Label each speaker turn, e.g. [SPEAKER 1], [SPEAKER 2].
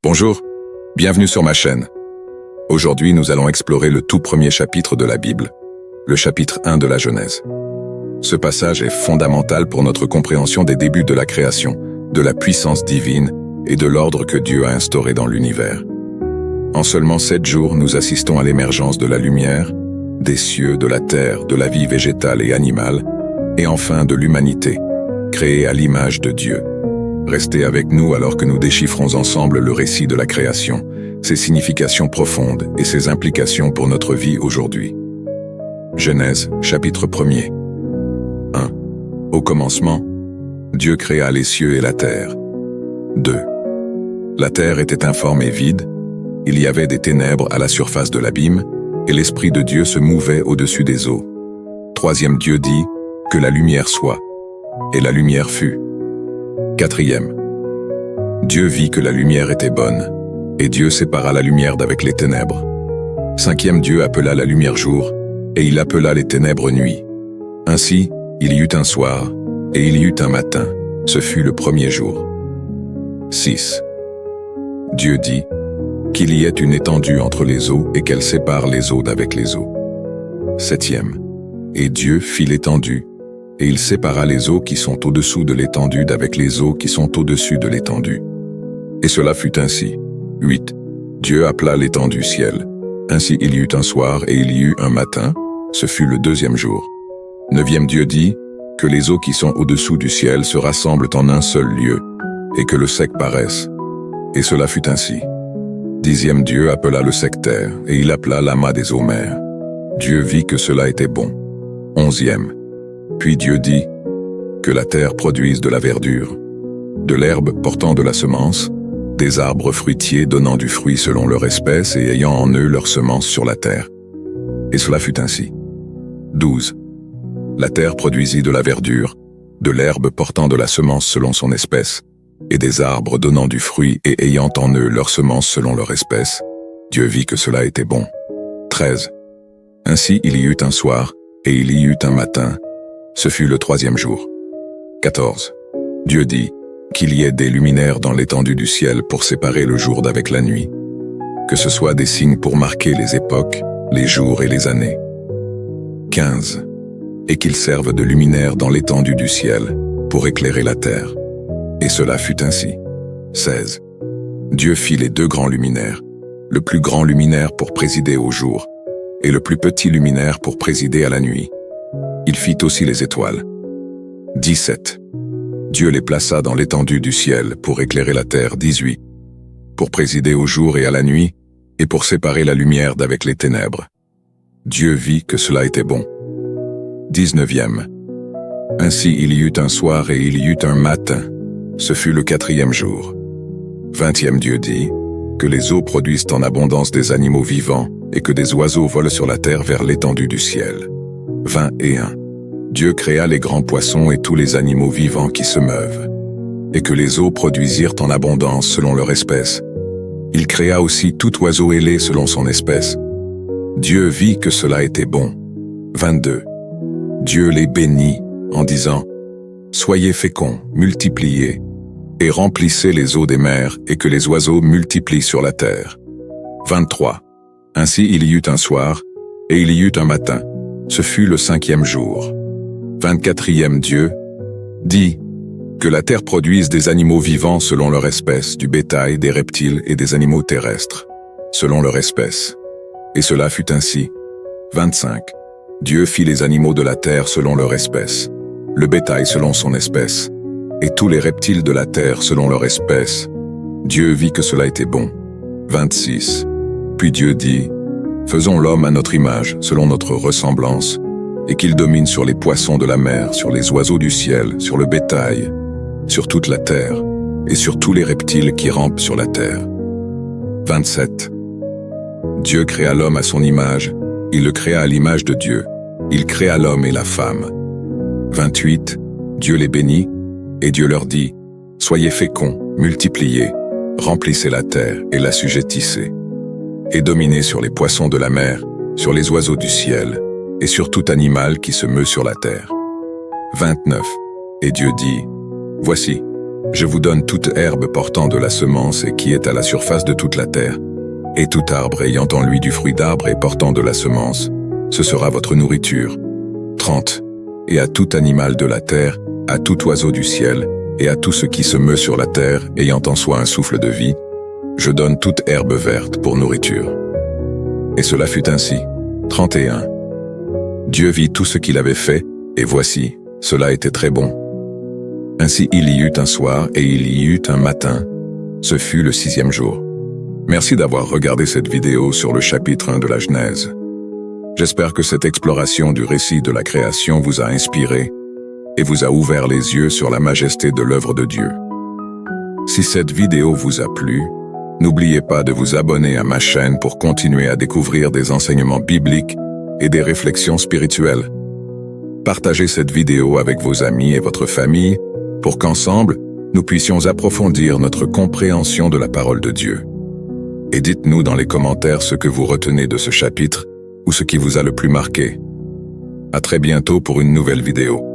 [SPEAKER 1] Bonjour, bienvenue sur ma chaîne. Aujourd'hui, nous allons explorer le tout premier chapitre de la Bible, le chapitre 1 de la Genèse. Ce passage est fondamental pour notre compréhension des débuts de la création, de la puissance divine et de l'ordre que Dieu a instauré dans l'univers. En seulement 7 jours, nous assistons à l'émergence de la lumière, des cieux, de la terre, de la vie végétale et animale, et enfin de l'humanité, créée à l'image de Dieu. Restez avec nous alors que nous déchiffrons ensemble le récit de la création, ses significations profondes et ses implications pour notre vie aujourd'hui. Genèse, chapitre 1er. 1. Au commencement, Dieu créa les cieux et la terre. 2. La terre était informe et vide, il y avait des ténèbres à la surface de l'abîme, et l'Esprit de Dieu se mouvait au-dessus des eaux. 3. Dieu dit, que la lumière soit, et la lumière fut. 4. Dieu vit que la lumière était bonne, et Dieu sépara la lumière d'avec les ténèbres. 5. Dieu appela la lumière jour, et il appela les ténèbres nuit. Ainsi, il y eut un soir, et il y eut un matin, ce fut le premier jour. 6. Dieu dit, qu'il y ait une étendue entre les eaux et qu'elle sépare les eaux d'avec les eaux. 7. Et Dieu fit l'étendue, et il sépara les eaux qui sont au-dessous de l'étendue d'avec les eaux qui sont au-dessus de l'étendue. Et cela fut ainsi. 8. Dieu appela l'étendue ciel. Ainsi il y eut un soir et il y eut un matin, ce fut le 2e jour. 9. Dieu dit, que les eaux qui sont au-dessous du ciel se rassemblent en un seul lieu, et que le sec paraisse. Et cela fut ainsi. 10. Dieu appela le sec terre, et il appela l'amas des eaux mers. Dieu vit que cela était bon. 11. Puis Dieu dit, que la terre produise de la verdure, de l'herbe portant de la semence, des arbres fruitiers donnant du fruit selon leur espèce et ayant en eux leur semence sur la terre. Et cela fut ainsi. 12. La terre produisit de la verdure, de l'herbe portant de la semence selon son espèce, et des arbres donnant du fruit et ayant en eux leur semence selon leur espèce. Dieu vit que cela était bon. 13. Ainsi il y eut un soir, et il y eut un matin, ce fut le 3e jour. 14. Dieu dit, qu'il y ait des luminaires dans l'étendue du ciel pour séparer le jour d'avec la nuit, que ce soit des signes pour marquer les époques, les jours et les années. 15. Et qu'ils servent de luminaires dans l'étendue du ciel pour éclairer la terre. Et cela fut ainsi. 16. Dieu fit les 2 grands luminaires, le plus grand luminaire pour présider au jour, et le plus petit luminaire pour présider à la nuit. Il fit aussi les étoiles. 17. Dieu les plaça dans l'étendue du ciel pour éclairer la terre. 18. Pour présider au jour et à la nuit, et pour séparer la lumière d'avec les ténèbres. Dieu vit que cela était bon. 19. Ainsi il y eut un soir et il y eut un matin, ce fut le 4e jour. 20. Dieu dit, que les eaux produisent en abondance des animaux vivants, et que des oiseaux volent sur la terre vers l'étendue du ciel. 21. Dieu créa les grands poissons et tous les animaux vivants qui se meuvent, et que les eaux produisirent en abondance selon leur espèce. Il créa aussi tout oiseau ailé selon son espèce. Dieu vit que cela était bon. 22. Dieu les bénit en disant, soyez féconds, multipliez, et remplissez les eaux des mers et que les oiseaux multiplient sur la terre. 23. Ainsi il y eut un soir, et il y eut un matin, ce fut le 5e jour. 24. Dieu dit, que la terre produise des animaux vivants selon leur espèce, du bétail, des reptiles et des animaux terrestres, selon leur espèce. Et cela fut ainsi. 25. Dieu fit les animaux de la terre selon leur espèce, le bétail selon son espèce, et tous les reptiles de la terre selon leur espèce. Dieu vit que cela était bon. 26. Puis Dieu dit, faisons l'homme à notre image, selon notre ressemblance, et qu'il domine sur les poissons de la mer, sur les oiseaux du ciel, sur le bétail, sur toute la terre, et sur tous les reptiles qui rampent sur la terre. 27. Dieu créa l'homme à son image, il le créa à l'image de Dieu, il créa l'homme et la femme. 28. Dieu les bénit, et Dieu leur dit, soyez féconds, multipliez, remplissez la terre et l'assujettissez, et dominez sur les poissons de la mer, sur les oiseaux du ciel, et sur tout animal qui se meut sur la terre. 29. Et Dieu dit, voici, Je vous donne toute herbe portant de la semence et qui est à la surface de toute la terre, et tout arbre ayant en lui du fruit d'arbre et portant de la semence, ce sera votre nourriture. 30. Et à tout animal de la terre, à tout oiseau du ciel, et à tout ce qui se meut sur la terre, ayant en soi un souffle de vie, je donne toute herbe verte pour nourriture. Et cela fut ainsi. 31. Dieu vit tout ce qu'il avait fait, et voici, cela était très bon. Ainsi il y eut un soir et il y eut un matin. Ce fut le 6e jour. Merci d'avoir regardé cette vidéo sur le chapitre 1 de la Genèse. J'espère que cette exploration du récit de la création vous a inspiré et vous a ouvert les yeux sur la majesté de l'œuvre de Dieu. Si cette vidéo vous a plu, n'oubliez pas de vous abonner à ma chaîne pour continuer à découvrir des enseignements bibliques et des réflexions spirituelles. Partagez cette vidéo avec vos amis et votre famille pour qu'ensemble, nous puissions approfondir notre compréhension de la parole de Dieu. Et dites-nous dans les commentaires ce que vous retenez de ce chapitre ou ce qui vous a le plus marqué. À très bientôt pour une nouvelle vidéo.